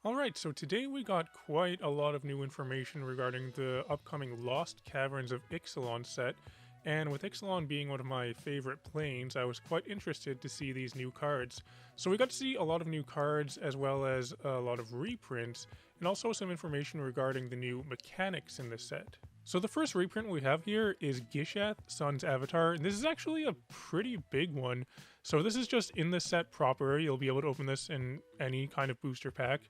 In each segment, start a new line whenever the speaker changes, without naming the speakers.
Alright, so today we got quite a lot of new information regarding the upcoming Lost Caverns of Ixalan set, and with Ixalan being one of my favorite planes, I was quite interested to see these new cards. So we got to see a lot of new cards as well as a lot of reprints, and also some information regarding the new mechanics in the set. So the first reprint we have here is Gishath, Sun's Avatar, and this is actually a pretty big one. So this is just in the set proper. You'll be able to open this in any kind of booster pack.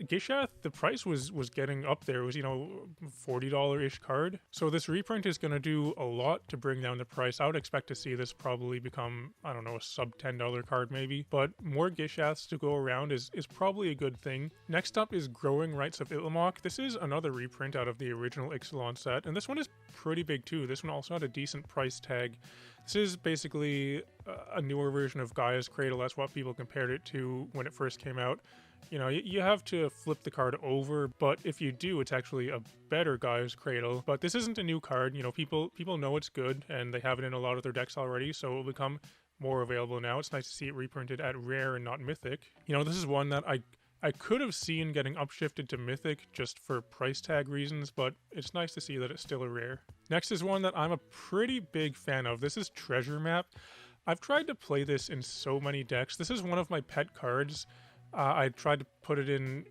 Gishath, the price was getting up there. It was, $40-ish card. So this reprint is going to do a lot to bring down the price. I would expect to see this probably become, I don't know, a sub $10 card maybe. But more Gishaths to go around is probably a good thing. Next up is Growing Rights of Itlimoc. This is another reprint out of the original Ixalan set, and this one is pretty big too. This one also had a decent price tag. This is basically a newer version of Gaia's Cradle. That's what people compared it to when it first came out. You have to flip the card over, but if you do, it's actually a better Gaia's Cradle. But this isn't a new card. People know it's good, and they have it in a lot of their decks already, so it will become more available now. It's nice to see it reprinted at Rare and not Mythic. This is one that I could have seen getting upshifted to Mythic just for price tag reasons, but it's nice to see that it's still a rare. Next is one that I'm a pretty big fan of. This is Treasure Map. I've tried to play this in so many decks. This is one of my pet cards. I tried to put it in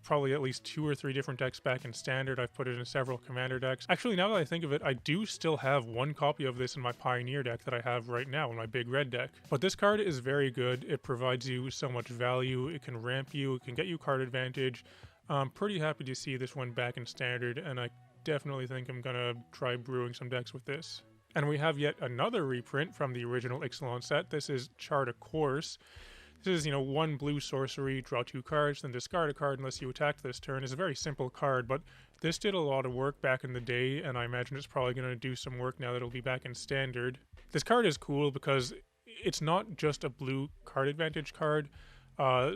probably at least 2 or 3 different decks back in Standard. I've put it in several Commander decks. Actually, now that I think of it, I do still have one copy of this in my Pioneer deck that I have right now in my Big Red deck. But this card is very good. It provides you so much value. It can ramp you. It can get you card advantage. I'm pretty happy to see this one back in Standard, and I definitely think I'm gonna try brewing some decks with this. And we have yet another reprint from the original Ixalan set. This is Chart a Course. This is, 1 blue sorcery, draw 2 cards, then discard a card unless you attack this turn. It's a very simple card, but this did a lot of work back in the day, and I imagine it's probably going to do some work now that it'll be back in Standard. This card is cool because it's not just a blue card advantage card.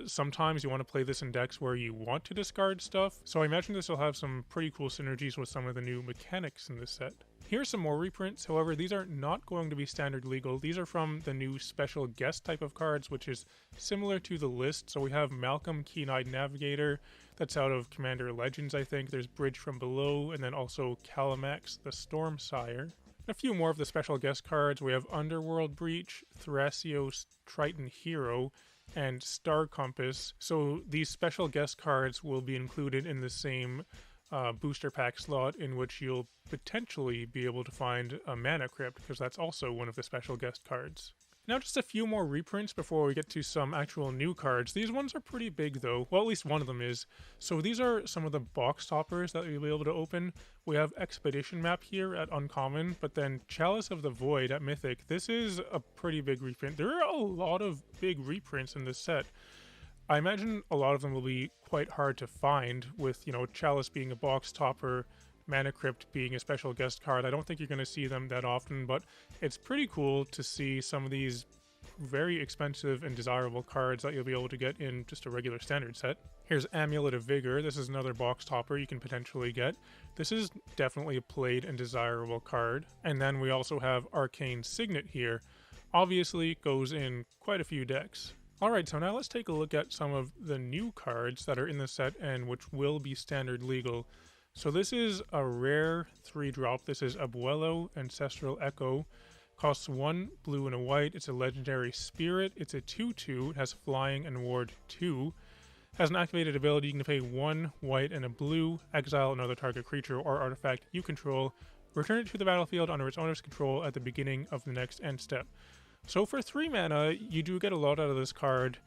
Sometimes you want to play this in decks where you want to discard stuff, so I imagine this will have some pretty cool synergies with some of the new mechanics in this set. Here's some more reprints, however these are not going to be standard legal. These are from the new special guest type of cards, which is similar to the list. So we have Malcolm, Keen-Eyed Navigator, that's out of Commander Legends I think. There's Bridge from Below, and then also Calamax, the Storm Sire. A few more of the special guest cards. We have Underworld Breach, Thrasios, Triton Hero, and Star Compass. So these special guest cards will be included in the same booster pack slot, in which you'll potentially be able to find a Mana Crypt, because that's also one of the special guest cards. Now just a few more reprints before we get to some actual new cards. These ones are pretty big though, well at least one of them is. So these are some of the box toppers that you'll be able to open. We have Expedition Map here at Uncommon, but then Chalice of the Void at Mythic. This is a pretty big reprint. There are a lot of big reprints in this set. I imagine a lot of them will be quite hard to find, with, Chalice being a box topper, Mana Crypt being a special guest card. I don't think you're going to see them that often, but it's pretty cool to see some of these very expensive and desirable cards that you'll be able to get in just a regular standard set. Here's Amulet of Vigor. This is another box topper you can potentially get. This is definitely a played and desirable card. And then we also have Arcane Signet here. Obviously, it goes in quite a few decks. Alright, so now let's take a look at some of the new cards that are in the set and which will be standard legal. So this is a rare 3-drop. This is Abuelo, Ancestral Echo. Costs 1 blue and a white. It's a legendary spirit. It's a 2/2. It has flying and ward 2. Has an activated ability. You can pay 1 white and a blue. Exile another target creature or artifact you control. Return it to the battlefield under its owner's control at the beginning of the next end step. So for 3 mana, you do get a lot out of this card.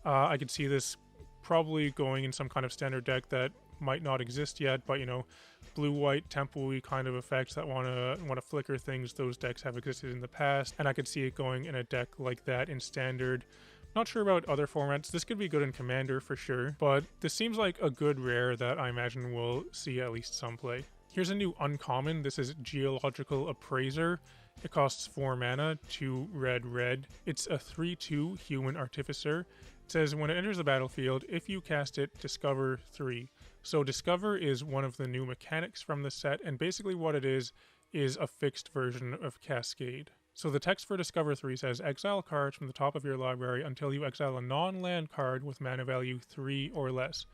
I could see this probably going in some kind of standard deck that might not exist yet, but blue-white tempo-y kind of effects that want to flicker things, those decks have existed in the past, and I could see it going in a deck like that in Standard. Not sure about other formats. This could be good in Commander for sure, but this seems like a good rare that I imagine we'll see at least some play. Here's a new uncommon. This is Geological Appraiser. It costs 4 mana, 2 red. It's a 3/2 Human Artificer. It says when it enters the battlefield, if you cast it, discover 3. So Discover is one of the new mechanics from the set, and basically what it is a fixed version of Cascade. So the text for Discover 3 says, exile cards from the top of your library until you exile a non-land card with mana value 3 or less.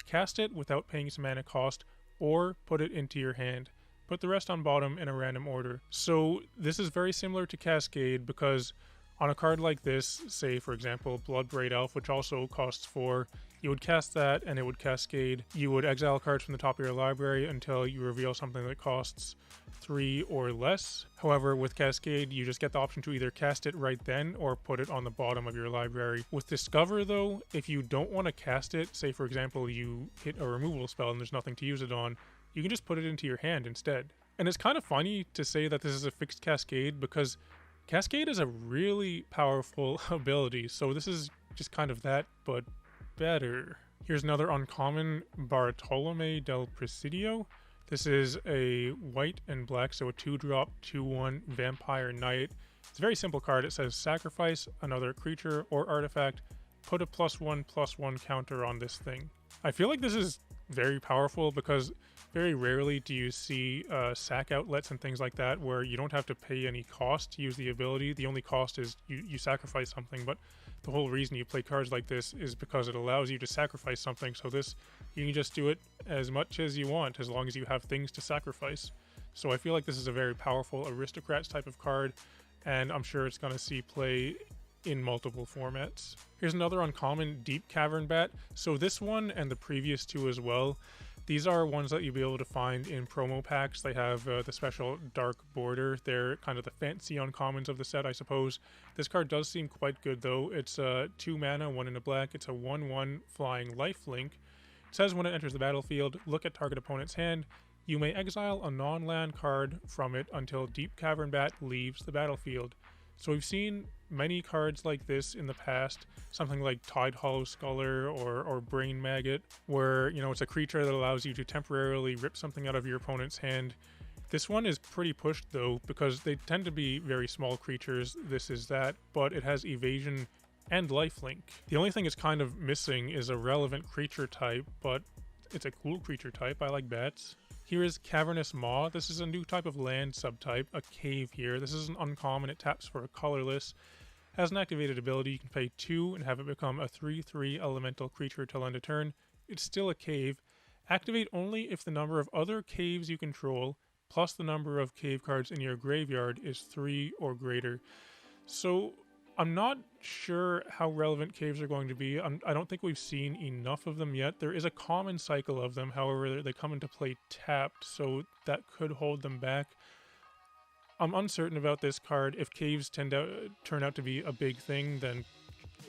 Cast it without paying its mana cost, or put it into your hand. Put the rest on bottom in a random order. So this is very similar to Cascade, because on a card like this, say for example Bloodbraid Elf, which also costs 4, you would cast that and it would cascade. You would exile cards from the top of your library until you reveal something that costs 3 or less. However, with Cascade, you just get the option to either cast it right then or put it on the bottom of your library. With Discover though, if you don't want to cast it, say for example you hit a removal spell and there's nothing to use it on, you can just put it into your hand instead. And it's kind of funny to say that this is a fixed Cascade, because Cascade is a really powerful ability, so this is just kind of that, but better. Here's another uncommon, Bartolome del Presidio. This is a white and black, so a 2-drop, 2/1 Vampire Knight. It's a very simple card. It says sacrifice another creature or artifact, put a +1/+1 counter on this thing. I feel like this is very powerful because very rarely do you see sack outlets and things like that where you don't have to pay any cost to use the ability. The only cost is you sacrifice something, but the whole reason you play cards like this is because it allows you to sacrifice something. So this, you can just do it as much as you want as long as you have things to sacrifice. So I feel like this is a very powerful Aristocrats type of card, and I'm sure it's going to see play in multiple formats. Here's another uncommon, Deep Cavern Bat. So this one and the previous two as well, these are ones that you'll be able to find in promo packs. They have the special dark border. They're kind of the fancy uncommons of the set, I suppose. This card does seem quite good though. It's 2 mana, 1 in a black. It's a 1/1 flying lifelink. It says when it enters the battlefield, look at target opponent's hand. You may exile a non-land card from it until Deep Cavern Bat leaves the battlefield. So we've seen many cards like this in the past, something like Tidehollow Sculler or Brain Maggot, where, you know, it's a creature that allows you to temporarily rip something out of your opponent's hand. This one is pretty pushed though, because they tend to be very small creatures. This is that, but it has evasion and lifelink. The only thing it's kind of missing is a relevant creature type, but it's a cool creature type. I like bats. Here is Cavernous Maw. This is a new type of land subtype, a cave here. This is an uncommon. It taps for a colorless. Has an activated ability. You can pay 2 and have it become a 3/3 elemental creature till end of turn. It's still a cave. Activate only if the number of other caves you control plus the number of cave cards in your graveyard is 3 or greater. So I'm not sure how relevant caves are going to be. I don't think we've seen enough of them yet. There is a common cycle of them, however, they come into play tapped, so that could hold them back. I'm uncertain about this card. If caves turn out to be a big thing, then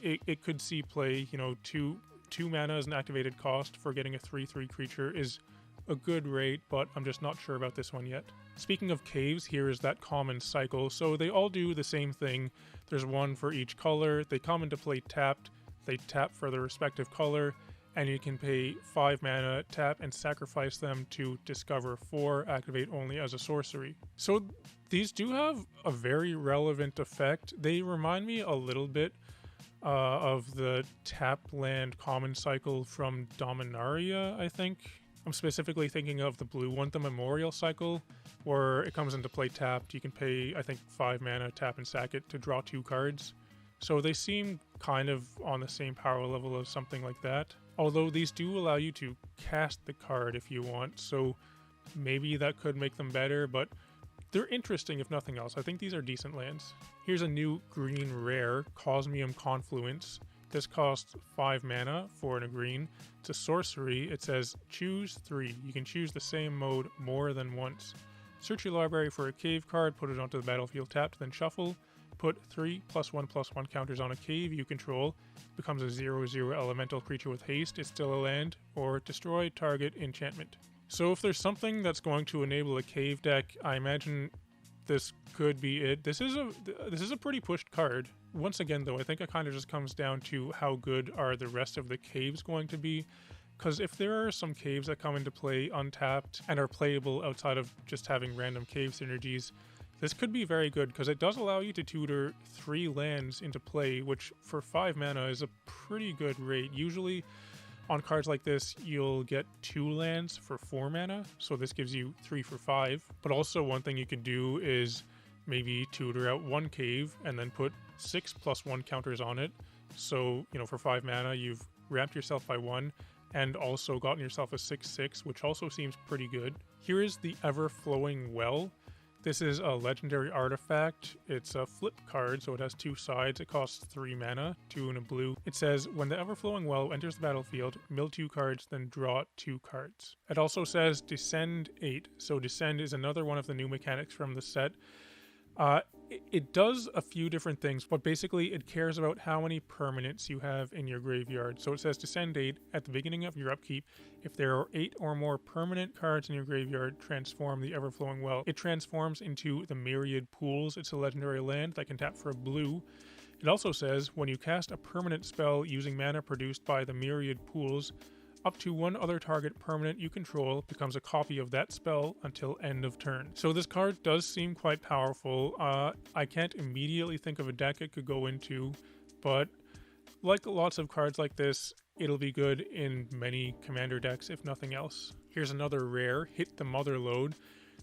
it could see play. You know, 2 mana as an activated cost for getting a 3/3 creature is a good rate, but I'm just not sure about this one yet. Speaking of caves, here is that common cycle. So they all do the same thing. There's one for each color. They come into play tapped. They tap for their respective color, and you can pay 5 mana, tap, and sacrifice them to discover 4, activate only as a sorcery. So these do have a very relevant effect. They remind me a little bit of the tap land common cycle from Dominaria, I think. I'm specifically thinking of the blue one, the Memorial Cycle, where it comes into play tapped. You can pay, I think, 5 mana, tap and sack it to draw 2 cards. So they seem kind of on the same power level as something like that. Although these do allow you to cast the card if you want, so maybe that could make them better, but they're interesting if nothing else. I think these are decent lands. Here's a new green rare, Cosmium Confluence. This costs 5 mana for a green. It's a sorcery. It says choose 3. You can choose the same mode more than once. Search your library for a cave card, put it onto the battlefield tapped, then shuffle. Put 3 +1/+1 counters on a cave you control. Becomes a 0/0 elemental creature with haste. It's still a land. Or destroy target enchantment. So if there's something that's going to enable a cave deck, I imagine this could be it. This is a pretty pushed card. Once again though, I think it kind of just comes down to how good are the rest of the caves going to be. Because if there are some caves that come into play untapped and are playable outside of just having random cave synergies, this could be very good because it does allow you to tutor 3 lands into play, which for 5 mana is a pretty good rate. Usually on cards like this, you'll get 2 lands for 4 mana, so this gives you 3 for 5. But also one thing you can do is maybe tutor out one cave and then put 6+1 counters on it. So, you know, for 5 mana, you've ramped yourself by 1 and also gotten yourself a 6/6, which also seems pretty good. Here is the Ever-Flowing Well. This is a legendary artifact. It's a flip card, so it has 2 sides. It costs 3 mana, 2 and a blue. It says, when the Ever-Flowing Well enters the battlefield, mill 2 cards, then draw 2 cards. It also says Descend 8, so Descend is another one of the new mechanics from the set. It does a few different things, but basically it cares about how many permanents you have in your graveyard. So it says Descend 8 at the beginning of your upkeep. If there are 8 or more permanent cards in your graveyard, transform the Ever-Flowing Well. It transforms into the Myriad Pools. It's a legendary land that can tap for a blue. It also says, when you cast a permanent spell using mana produced by the Myriad Pools, up to one other target permanent you control becomes a copy of that spell until end of turn. So this card does seem quite powerful. I can't immediately think of a deck it could go into, but like lots of cards like this, it'll be good in many commander decks if nothing else. Here's another rare, Hit the Motherlode.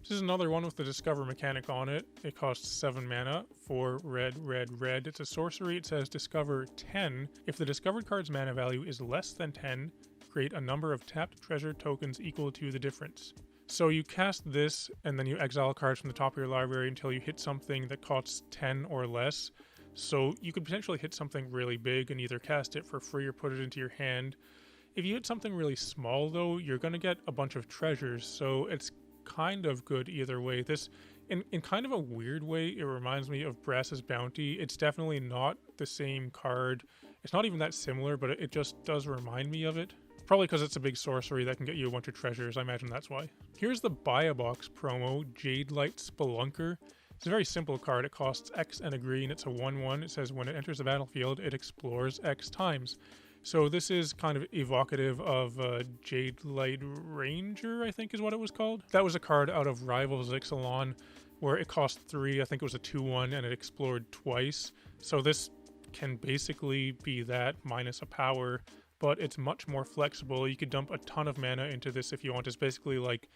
This is another one with the Discover mechanic on it. It costs 7 mana for red, red, red. It's a sorcery. It says Discover 10. If the discovered card's mana value is less than 10, create a number of tapped treasure tokens equal to the difference. So you cast this, and then you exile cards from the top of your library until you hit something that costs 10 or less. So you could potentially hit something really big and either cast it for free or put it into your hand. If you hit something really small, though, you're going to get a bunch of treasures, so it's kind of good either way. This, in kind of a weird way, it reminds me of Brass's Bounty. It's definitely not the same card. It's not even that similar, but it just does remind me of it. Probably because it's a big sorcery that can get you a bunch of treasures. I imagine that's why. Here's the Buy a Box promo, Jade Light Spelunker. It's a very simple card. It costs X and a green. It's a 1/1. It says when it enters the battlefield, it explores X times. So this is kind of evocative of Jade Light Ranger, I think is what it was called. That was a card out of Rivals Ixalan where it cost 3. I think it was a 2/1 and it explored twice. So this can basically be that minus a power, but it's much more flexible. You could dump a ton of mana into this if you want. It's basically like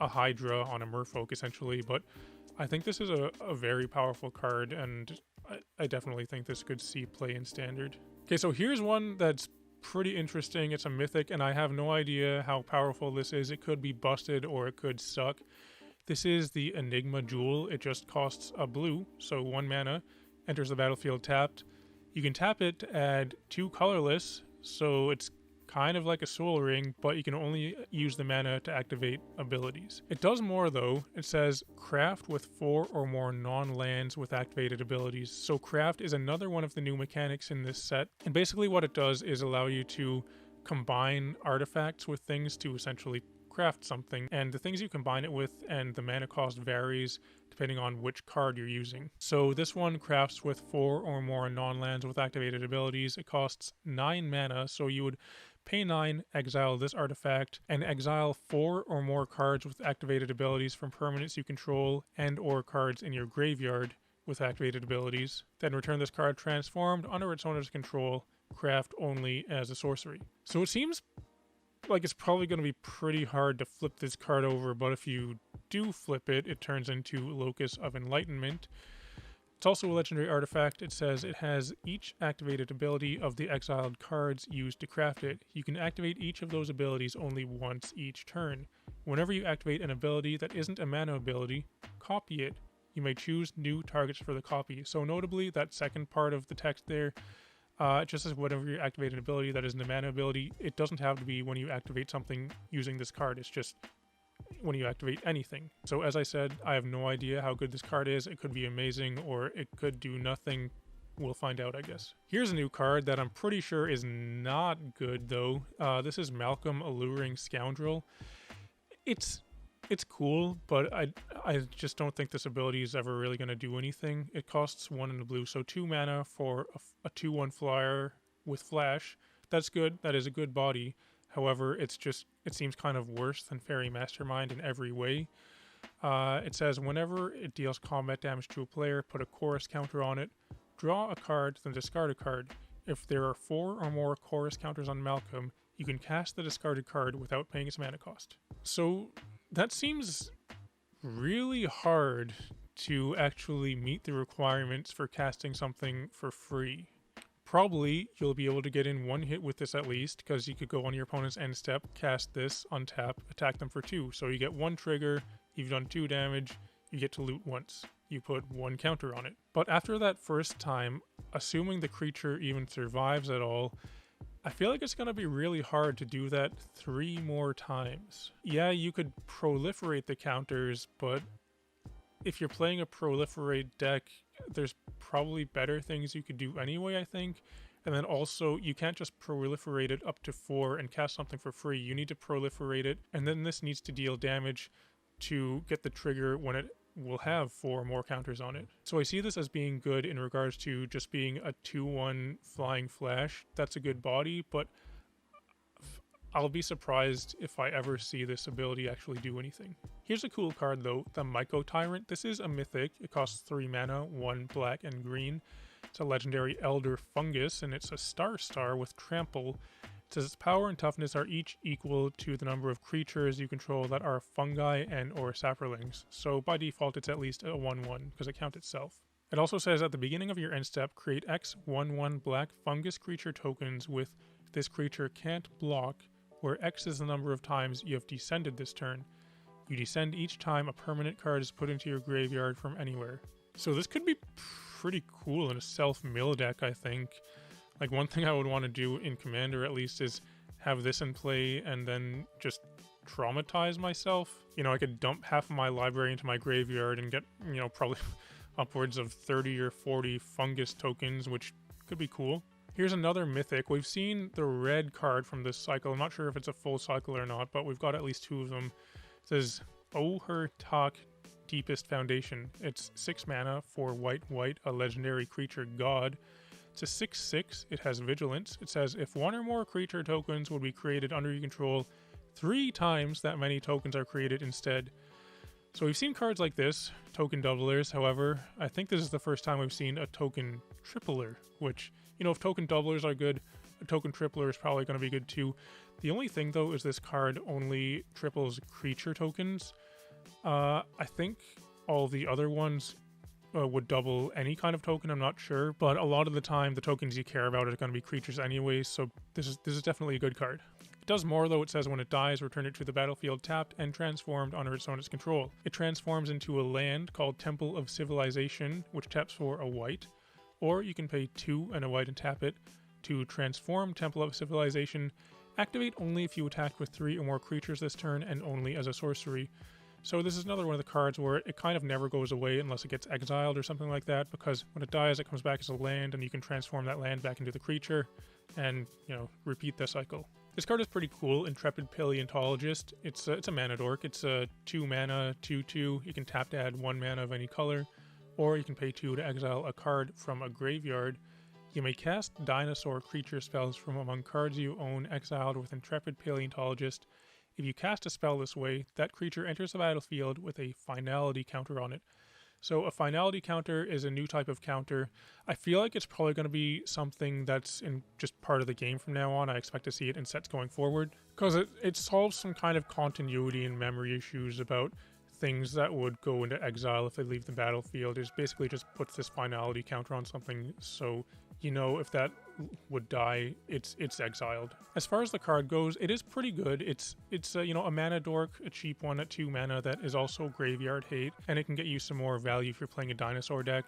a Hydra on a Merfolk, essentially, but I think this is a very powerful card, and I definitely think this could see play in Standard. Okay, so here's one that's pretty interesting. It's a mythic, and I have no idea how powerful this is. It could be busted, or it could suck. This is the Enigma Jewel. It just costs a blue, so 1 mana, enters the battlefield tapped. You can tap it to add 2 colorless, so it's kind of like a Soul Ring, but you can only use the mana to activate abilities. It does more though. It says craft with 4 or more non-lands with activated abilities. So craft is another one of the new mechanics in this set, and basically what it does is allow you to combine artifacts with things to essentially craft something, and the things you combine it with and the mana cost varies depending on which card you're using. So this one crafts with 4 or more non-lands with activated abilities. It costs 9 mana, so you would pay 9, exile this artifact, and exile 4 or more cards with activated abilities from permanents you control and or cards in your graveyard with activated abilities. Then return this card transformed under its owner's control, craft only as a sorcery. So it seems like it's probably going to be pretty hard to flip this card over, but if you do flip it, it turns into Locus of Enlightenment. It's also a legendary artifact. It says it has each activated ability of the exiled cards used to craft it. You can activate each of those abilities only once each turn. Whenever you activate an ability that isn't a mana ability, copy it. You may choose new targets for the copy. So notably, that second part of the text there, just as whenever you activate an ability that isn't a mana ability, it doesn't have to be when you activate something using this card. It's just when you activate anything. So as I said, I have no idea how good this card is. It could be amazing or it could do nothing. We'll find out, I guess. Here's a new card that I'm pretty sure is not good though. This is Malcolm Alluring Scoundrel. It's cool, but I just don't think this ability is ever really going to do anything. It costs 1 in the blue, so 2 mana for a 2/1 flyer with flash. That's good. That is a good body. However, it seems kind of worse than Fairy Mastermind in every way. It says whenever it deals combat damage to a player, put a chorus counter on it, draw a card, then discard a card. If there are 4 or more chorus counters on Malcolm, you can cast the discarded card without paying its mana cost. So that seems really hard to actually meet the requirements for casting something for free. Probably you'll be able to get in one hit with this at least, because you could go on your opponent's end step, cast this, untap, attack them for 2. So you get 1 trigger, you've done 2 damage, you get to loot once. You put 1 counter on it. But after that first time, assuming the creature even survives at all, I feel like it's going to be really hard to do that 3 more times. Yeah, you could proliferate the counters, but if you're playing a proliferate deck, there's probably better things you could do anyway, I think. And then also, you can't just proliferate it up to 4 and cast something for free. You need to proliferate it, and then this needs to deal damage to get the trigger when it will have 4 more counters on it. So I see this as being good in regards to just being a 2-1 flying flash. That's a good body, but I'll be surprised if I ever see this ability actually do anything. Here's a cool card though, the Myco Tyrant. This is a mythic. It costs 3 mana, 1 black and green. It's a legendary Elder Fungus, and it's a star with trample. It says its power and toughness are each equal to the number of creatures you control that are fungi and or saplings. So by default it's at least a 1/1 because it counts itself. It also says at the beginning of your end step, create X 1/1 black fungus creature tokens with this creature can't block, where X is the number of times you have descended this turn. You descend each time a permanent card is put into your graveyard from anywhere. So this could be pretty cool in a self-mill deck, I think. Like, one thing I would want to do in Commander at least is have this in play and then just traumatize myself. You know, I could dump half of my library into my graveyard and get, you know, probably upwards of 30 or 40 fungus tokens, which could be cool. Here's another mythic. We've seen the red card from this cycle. I'm not sure if it's a full cycle or not, but we've got at least 2 of them. It says Ohertak Deepest Foundation. It's 6 mana for white, a legendary creature god. It's a 6/6. It has vigilance. It says if 1 or more creature tokens would be created under your control, 3 times that many tokens are created instead. So we've seen cards like this, token doublers. However, I think this is the first time we've seen a token tripler, which, you know, if token doublers are good, a token tripler is probably going to be good too. The only thing though is this card only triples creature tokens. I think all the other ones would double any kind of token, I'm not sure, but a lot of the time the tokens you care about are going to be creatures anyway, so this is definitely a good card. It does more though. It says when it dies, return it to the battlefield tapped and transformed under its owner's control. It transforms into a land called Temple of Civilization, which taps for a white, or you can pay 2 and a white and tap it to transform Temple of Civilization. Activate only if you attack with 3 or more creatures this turn and only as a sorcery. So this is another one of the cards where it kind of never goes away unless it gets exiled or something like that, because when it dies it comes back as a land and you can transform that land back into the creature and, you know, repeat the cycle. This card is pretty cool, Intrepid Paleontologist. It's a mana dork. It's a 2 mana 2/2. You can tap to add 1 mana of any color, or you can pay 2 to exile a card from a graveyard. You may cast dinosaur creature spells from among cards you own exiled with Intrepid Paleontologist. If you cast a spell this way, that creature enters the battlefield with a finality counter on it. So a finality counter is a new type of counter. I feel like it's probably going to be something that's in just part of the game from now on. I expect to see it in sets going forward, because it solves some kind of continuity and memory issues about things that would go into exile if they leave the battlefield. It basically just puts this finality counter on something, so you know if that would die, it's exiled. As far as the card goes, it is pretty good. It's you know, a mana dork, a cheap one at 2 mana that is also graveyard hate, and it can get you some more value if you're playing a dinosaur deck.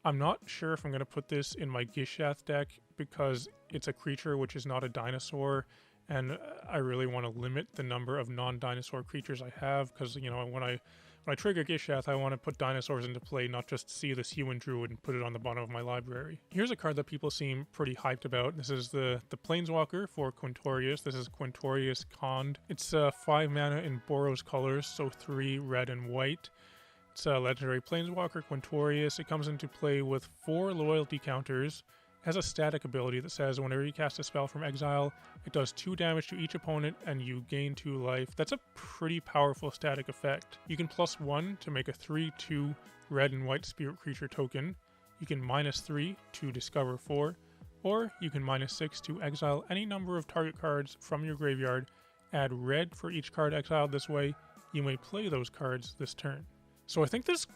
I'm not sure if I'm going to put this in my Gishath deck because it's a creature which is not a dinosaur, and I really want to limit the number of non-dinosaur creatures I have, because, you know, when I trigger Gishath, I want to put dinosaurs into play, not just see this human druid and put it on the bottom of my library. Here's a card that people seem pretty hyped about. This is the Planeswalker for Quintorius. This is Quintorius Cond. It's 5 mana in Boros colors, so 3 red and white. It's a legendary Planeswalker, Quintorius. It comes into play with 4 loyalty counters. Has a static ability that says whenever you cast a spell from exile, it does 2 damage to each opponent and you gain 2 life. That's a pretty powerful static effect. You can +1 to make a 3/2 red and white spirit creature token. You can -3 to discover 4, or you can -6 to exile any number of target cards from your graveyard. Add red for each card exiled this way. You may play those cards this turn. So I think this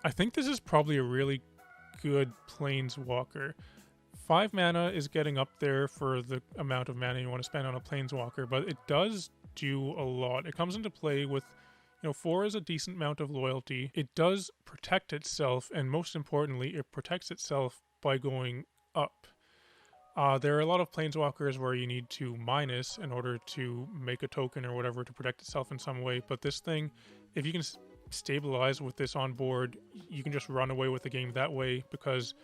I think this is probably a really good Planeswalker. 5 mana is getting up there for the amount of mana you want to spend on a Planeswalker, but it does do a lot. It comes into play with, 4 is a decent amount of loyalty. It does protect itself, and most importantly, it protects itself by going up. There are a lot of Planeswalkers where you need to minus in order to make a token or whatever to protect itself in some way, but this thing, if you can stabilize with this on board, you can just run away with the game that way, because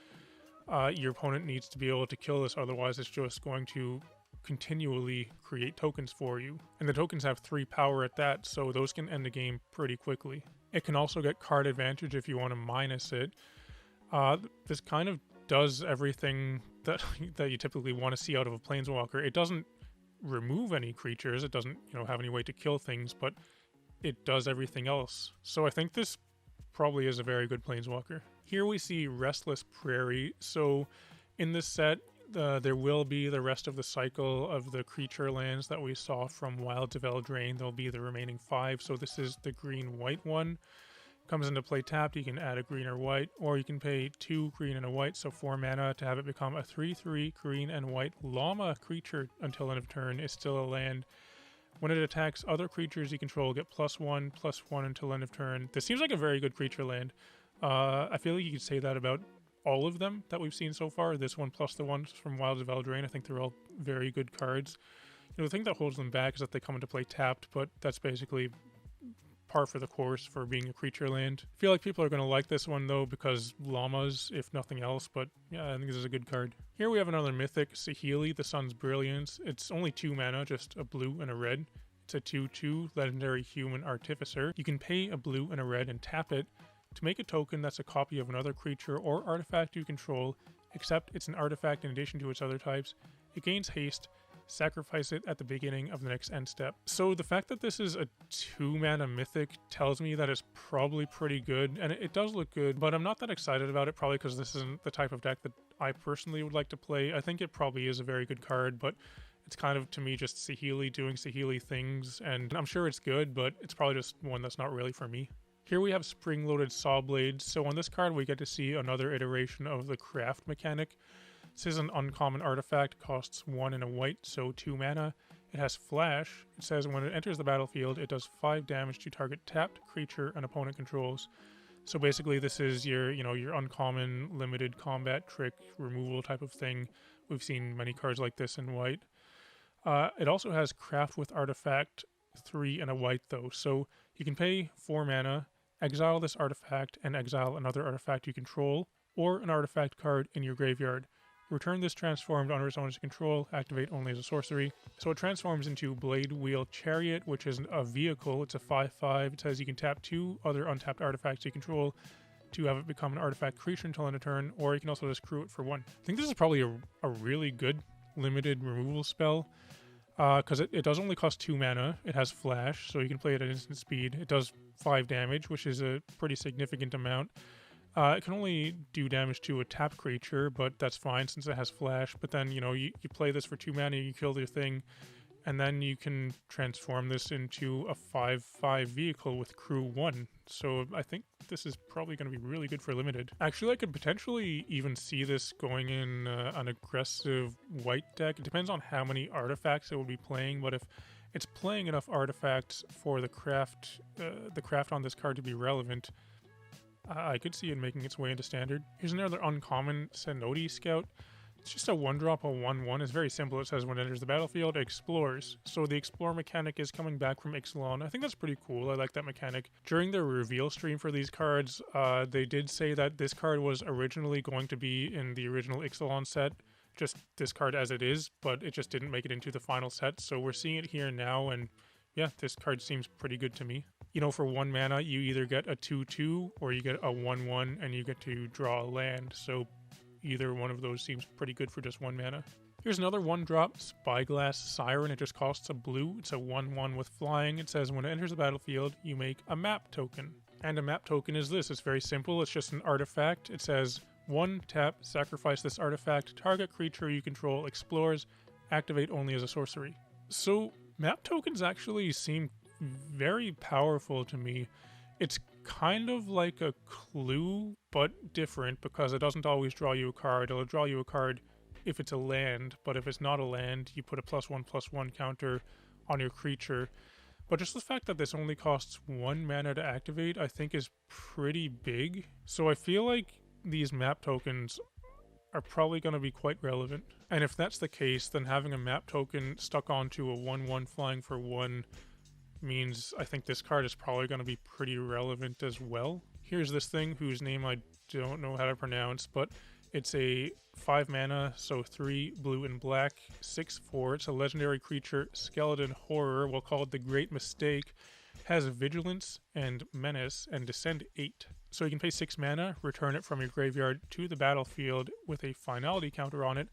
your opponent needs to be able to kill this, otherwise it's just going to continually create tokens for you. And the tokens have 3 power at that, so those can end the game pretty quickly. It can also get card advantage if you want to minus it. This kind of does everything that you typically want to see out of a Planeswalker. It doesn't remove any creatures, it doesn't have any way to kill things, but it does everything else. So I think this probably is a very good Planeswalker. Here we see Restless Prairie. So in this set, there will be the rest of the cycle of the creature lands that we saw from Wilds of Eldraine. There'll be the remaining 5. So this is the green-white one. Comes into play tapped, you can add a green or white, or you can pay 2 green and a white, so 4 mana, to have it become a 3/3 green and white llama creature until end of turn. Is still a land. When it attacks other creatures you control, get +1/+1 until end of turn. This seems like a very good creature land. I feel like you could say that about all of them that we've seen so far. This one plus the ones from Wilds of Eldraine, I think they're all very good cards. The thing that holds them back is that they come into play tapped, but that's basically par for the course for being a creature land. I feel like people are going to like this one though, because llamas, if nothing else, but yeah, I think this is a good card. Here we have another mythic, Saheeli, the Sun's Brilliance. It's only 2 mana, just a blue and a red. It's a 2/2 legendary human artificer. You can pay a blue and a red and tap it to make a token that's a copy of another creature or artifact you control, except it's an artifact in addition to its other types. It gains haste. Sacrifice it at the beginning of the next end step. So the fact that this is a 2 mana mythic tells me that it's probably pretty good, and it does look good, but I'm not that excited about it, probably because this isn't the type of deck that I personally would like to play. I think it probably is a very good card, but it's kind of, to me, just Saheeli doing Saheeli things, and I'm sure it's good, but it's probably just one that's not really for me. Here we have Spring-Loaded Sawblade. So on this card we get to see another iteration of the craft mechanic. This is an uncommon artifact, costs 1 and a white, so 2 mana. It has flash. It says when it enters the battlefield, it does 5 damage to target tapped creature an opponent controls. So basically this is your uncommon limited combat trick removal type of thing. We've seen many cards like this in white. It also has craft with artifact, 3 and a white though. So you can pay 4 mana, exile this artifact, and exile another artifact you control, or an artifact card in your graveyard. Return this transformed under its owner's control, activate only as a sorcery. So it transforms into Blade Wheel Chariot, which is a vehicle. It's a 5/5. It says you can tap 2 other untapped artifacts you control to have it become an artifact creature until end of turn, or you can also just crew it for 1. I think this is probably a really good limited removal spell, because it does only cost 2 mana. It has flash, so you can play it at instant speed. It does 5 damage, which is a pretty significant amount. It can only do damage to a tapped creature, but that's fine since it has flash. But then, you play this for 2 mana, you kill your thing, and then you can transform this into a 5/5 vehicle with crew 1. So I think this is probably going to be really good for limited. Actually, I could potentially even see this going in an aggressive white deck. It depends on how many artifacts it will be playing, but if it's playing enough artifacts for the craft on this card to be relevant, I could see it making its way into standard. Here's another uncommon, Cenote Scout. It's just a 1-drop, a 1/1. It's very simple. It says when it enters the battlefield, it explores. So the explore mechanic is coming back from Ixalan. I think that's pretty cool. I like that mechanic. During the reveal stream for these cards, they did say that this card was originally going to be in the original Ixalan set, just this card as it is, but it just didn't make it into the final set. So we're seeing it here now, and yeah, this card seems pretty good to me. For 1 mana, you either get a 2/2 or you get a 1/1 and you get to draw a land. So either one of those seems pretty good for just 1 mana. Here's another 1-drop, Spyglass Siren. It just costs a blue. It's a 1/1 with flying. It says when it enters the battlefield, you make a map token. And a map token is this. It's very simple. It's just an artifact. It says 1 tap, sacrifice this artifact, target creature you control explores, activate only as a sorcery. So map tokens actually seem very powerful to me. It's kind of like a clue, but different, because it doesn't always draw you a card. It'll draw you a card if it's a land, but if it's not a land, you put a +1/+1 counter on your creature. But just the fact that this only costs 1 mana to activate, I think is pretty big. So I feel like these map tokens are probably going to be quite relevant. And if that's the case, then having a map token stuck onto a 1/1 flying for 1 means I think this card is probably going to be pretty relevant as well. Here's this thing whose name I don't know how to pronounce, but it's a 5 mana, so 3 blue and black, 6/4. It's a legendary creature, Skeleton Horror. We'll call it the Great Mistake. Has Vigilance and Menace and Descend 8. So you can pay 6 mana, return it from your graveyard to the battlefield with a finality counter on it.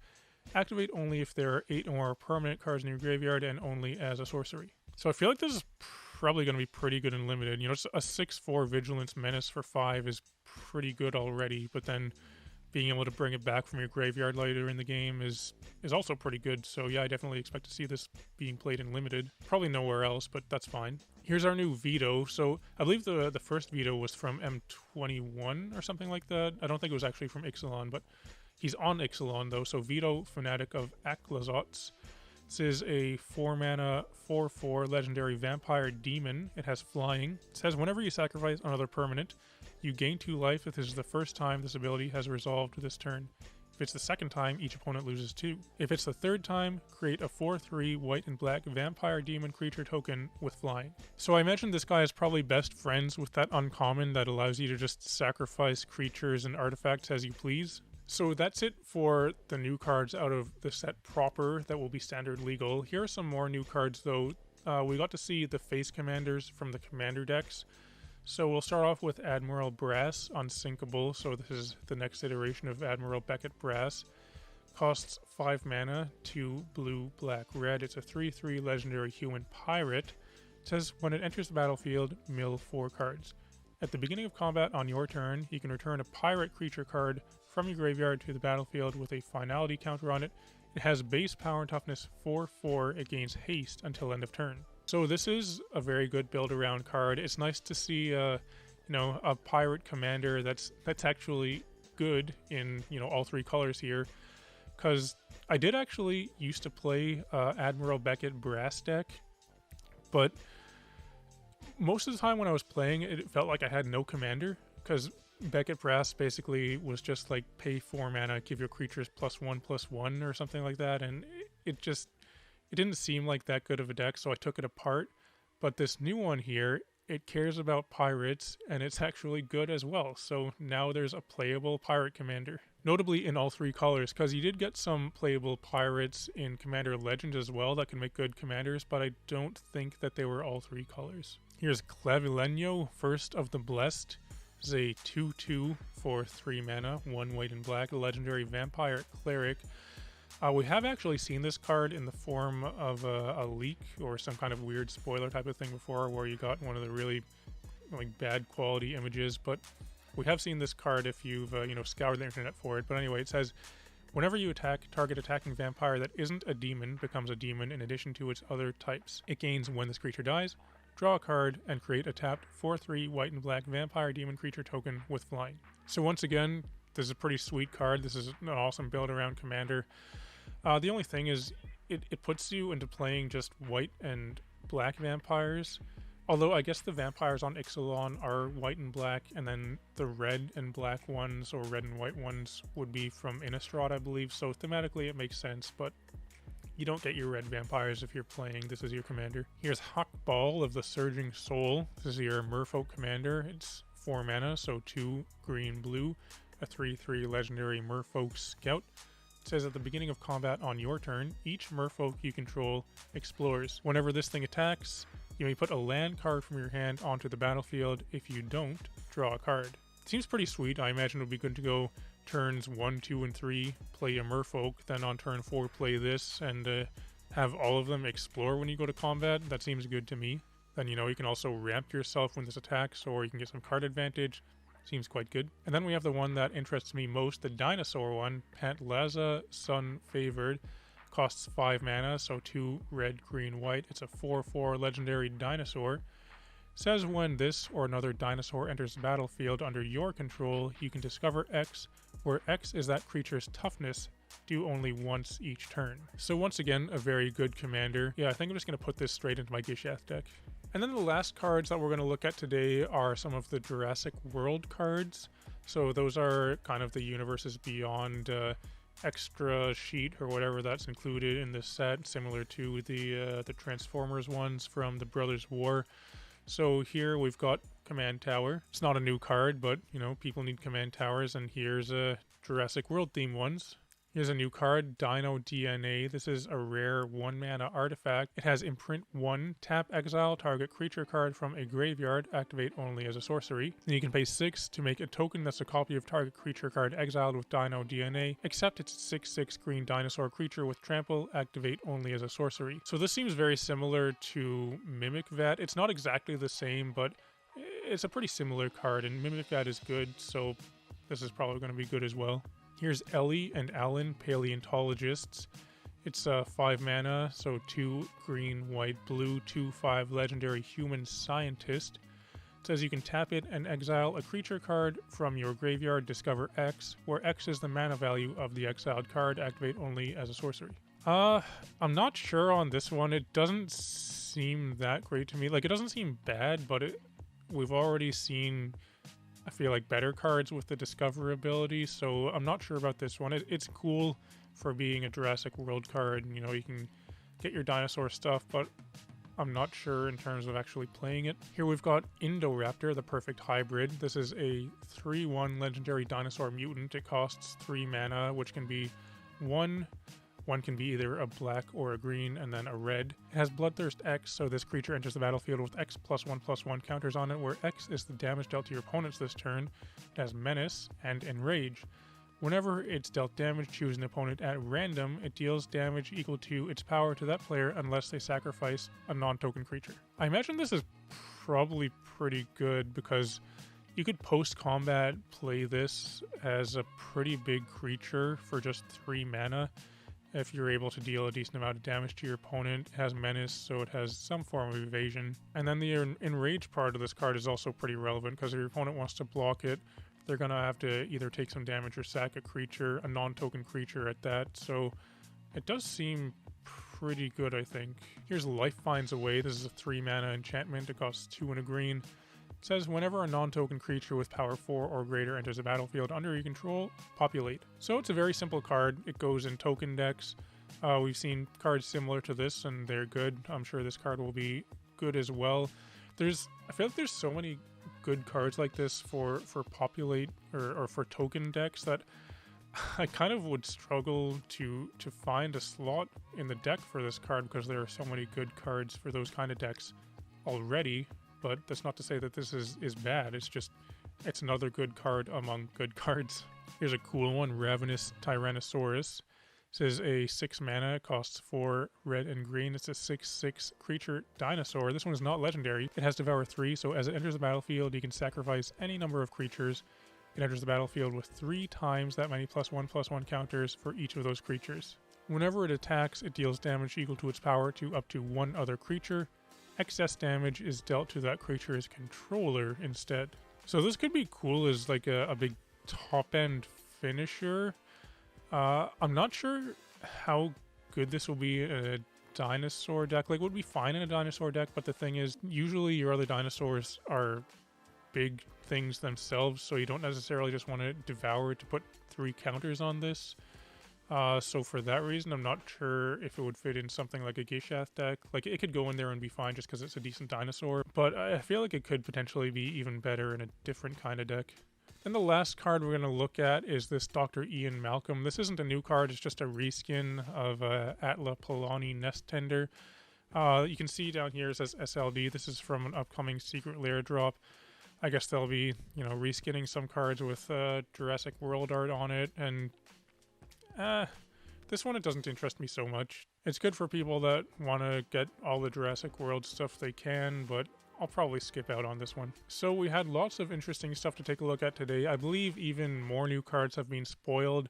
Activate only if there are 8 or more permanent cards in your graveyard and only as a sorcery. So I feel like this is probably going to be pretty good and limited. You know, a 6/4 Vigilance Menace for 5 is pretty good already, but then being able to bring it back from your graveyard later in the game is also pretty good. So yeah, I definitely expect to see this being played in limited. Probably nowhere else, but that's fine. Here's our new Veto. So I believe the first Veto was from M21 or something like that. I don't think it was actually from Ixalan, but he's on Ixalan though. So Veto, Fanatic of Aklazots. This is a 4 mana 4/4 legendary vampire demon. It has flying. It says whenever you sacrifice another permanent, you gain 2 life if this is the first time this ability has resolved this turn. If it's the second time, each opponent loses 2. If it's the third time, create a 4/3 white and black vampire demon creature token with flying. So I imagine this guy is probably best friends with that uncommon that allows you to just sacrifice creatures and artifacts as you please. So that's it for the new cards out of the set proper that will be standard legal. Here are some more new cards though. We got to see the face commanders from the commander decks. So we'll start off with Admiral Brass, Unsinkable. So this is the next iteration of Admiral Beckett Brass. Costs 5 mana, 2 blue, black, red. It's a 3/3 legendary human pirate. It says when it enters the battlefield, mill 4 cards. At the beginning of combat on your turn, you can return a pirate creature card from your graveyard to the battlefield with a finality counter on it. It has base power and toughness 4/4. It gains haste until end of turn. So this is a very good build around card. It's nice to see a pirate commander that's actually good in all 3 colors here, because I did actually used to play Admiral Beckett Brass deck, but most of the time when I was playing it felt like I had no commander, because Beckett Brass basically was just like pay 4 mana, give your creatures +1/+1 or something like that, and it didn't seem like that good of a deck, so I took it apart. But this new one here, it cares about pirates, and it's actually good as well. So now there's a playable pirate commander. Notably in all 3 colors, because you did get some playable pirates in Commander Legends as well that can make good commanders, but I don't think that they were all 3 colors. Here's Clavileño, First of the Blessed. This is a 2/2 for 3 mana, 1 white and black, a legendary vampire cleric. We have actually seen this card in the form of a leak or some kind of weird spoiler type of thing before, where you got one of the really bad quality images, but we have seen this card if you've scoured the internet for it. But anyway, it says whenever you attack, target attacking vampire that isn't a demon becomes a demon in addition to its other types. It gains when this creature dies. Draw a card and create a tapped 4/3 white and black vampire demon creature token with flying. So once again, this is a pretty sweet card. This is an awesome build around commander. The only thing is it puts you into playing just white and black vampires. Although I guess the vampires on Ixalan are white and black, and then the red and black ones, or red and white ones, would be from Innistrad, I believe. So thematically it makes sense, but you don't get your red vampires if you're playing this as your commander. Here's Hawkball of the Surging Soul. This is your Merfolk commander. It's 4 mana, so 2 green blue, a 3/3 legendary Merfolk scout. It says at the beginning of combat on your turn, each Merfolk you control explores. Whenever this thing attacks, you may put a land card from your hand onto the battlefield. If you don't, draw a card. It seems pretty sweet. I imagine it would be good to go turns 1, 2, and 3, play a Merfolk, then on turn 4 play this, and have all of them explore when you go to combat. That seems good to me. Then you can also ramp yourself when this attacks, or you can get some card advantage. Seems quite good. And then we have the one that interests me most, the dinosaur one, Pantlaza Sun Favored. Costs 5 mana, so 2 red, green, white. It's a 4/4 legendary dinosaur. Says when this or another dinosaur enters the battlefield under your control, you can discover X, where X is that creature's toughness, do only once each turn. So once again, a very good commander. Yeah, I think I'm just going to put this straight into my Gishath deck. And then the last cards that we're going to look at today are some of the Jurassic World cards. So those are kind of the Universes Beyond extra sheet or whatever that's included in this set, similar to the Transformers ones from the Brothers War. So here we've got Command Tower. It's not a new card, but you know, people need command towers, and here's a Jurassic World theme ones. Here's a new card, Dino DNA. This is a rare 1-mana artifact. It has imprint 1, tap exile target creature card from a graveyard, activate only as a sorcery. Then you can pay 6 to make a token that's a copy of target creature card exiled with Dino DNA, except it's a 6/6 green dinosaur creature with trample, activate only as a sorcery. So this seems very similar to Mimic Vat. It's not exactly the same, but it's a pretty similar card, and Mimic Vat is good, so this is probably going to be good as well. Here's Ellie and Alan, Paleontologists. It's 5 mana, so 2 green, white, blue, 2/5 legendary human scientist. It says you can tap it and exile a creature card from your graveyard, discover X, where X is the mana value of the exiled card, activate only as a sorcery. I'm not sure on this one. It doesn't seem that great to me. Like, it doesn't seem bad, but we've already seen, I feel like, better cards with the Discover ability, so I'm not sure about this one. It's cool for being a Jurassic World card, and, you know, you can get your dinosaur stuff, but I'm not sure in terms of actually playing it. Here we've got Indoraptor, the perfect hybrid. This is a 3/1 legendary dinosaur mutant. It costs 3 mana, which can be one can be either a black or a green, and then a red. It has Bloodthirst X, so this creature enters the battlefield with X +1/+1 counters on it, where X is the damage dealt to your opponents this turn. It has Menace and Enrage. Whenever it's dealt damage, choose an opponent at random. It deals damage equal to its power to that player unless they sacrifice a non-token creature. I imagine this is probably pretty good because you could post-combat play this as a pretty big creature for just 3 mana. If you're able to deal a decent amount of damage to your opponent. It has Menace, so it has some form of evasion. And then the Enrage part of this card is also pretty relevant, because if your opponent wants to block it, they're going to have to either take some damage or sack a creature, a non-token creature at that. So it does seem pretty good, I think. Here's Life Finds a Way. This is a 3 mana enchantment. It costs 2 and a green. It says whenever a non-token creature with power 4 or greater enters a battlefield under your control, populate. So it's a very simple card. It goes in token decks. We've seen cards similar to this, and they're good. I'm sure this card will be good as well. I feel like there's so many good cards like this for populate or for token decks that I kind of would struggle to find a slot in the deck for this card, because there are so many good cards for those kind of decks already. But that's not to say that this is bad. It's another good card among good cards. Here's a cool one, Ravenous Tyrannosaurus. This is a 6 mana, it costs 4 red and green. It's a 6/6 creature dinosaur. This one is not legendary. It has Devour 3, so as it enters the battlefield, you can sacrifice any number of creatures. It enters the battlefield with 3 times that many +1/+1 counters for each of those creatures. Whenever it attacks, it deals damage equal to its power to up to 1 other creature. Excess damage is dealt to that creature's controller instead. So this could be cool as like a big top-end finisher. I'm not sure how good this will be in a dinosaur deck. Like, it would be fine in a dinosaur deck, but the thing is, usually your other dinosaurs are big things themselves, so you don't necessarily just want to devour it to put 3 counters on this. So for that reason, I'm not sure if it would fit in something like a Gishath deck. Like, it could go in there and be fine just because it's a decent dinosaur, but I feel like it could potentially be even better in a different kind of deck. Then the last card we're going to look at is this Dr. Ian Malcolm. This isn't a new card, it's just a reskin of Atla Polani Nest Tender. You can see down here it says SLD. This is from an upcoming Secret Lair drop. I guess they'll be, reskinning some cards with Jurassic World art on it, and this one, it doesn't interest me so much. It's good for people that want to get all the Jurassic World stuff they can, but I'll probably skip out on this one. So we had lots of interesting stuff to take a look at today. I believe even more new cards have been spoiled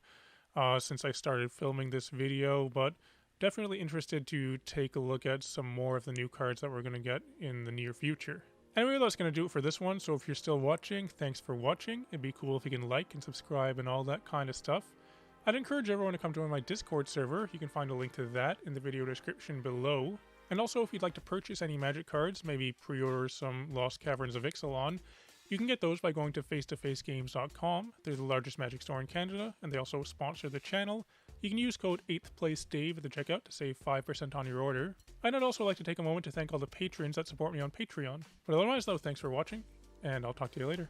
since I started filming this video, but definitely interested to take a look at some more of the new cards that we're going to get in the near future. Anyway, that's going to do it for this one, so if you're still watching, thanks for watching. It'd be cool if you can like and subscribe and all that kind of stuff. I'd encourage everyone to come join my Discord server. You can find a link to that in the video description below. And also, if you'd like to purchase any Magic cards, maybe pre-order some Lost Caverns of Ixalan, you can get those by going to face2facegames.com. They're the largest Magic store in Canada, and they also sponsor the channel. You can use code 8thPlaceDave at the checkout to save 5% on your order. And I'd also like to take a moment to thank all the patrons that support me on Patreon. But otherwise though, thanks for watching, and I'll talk to you later.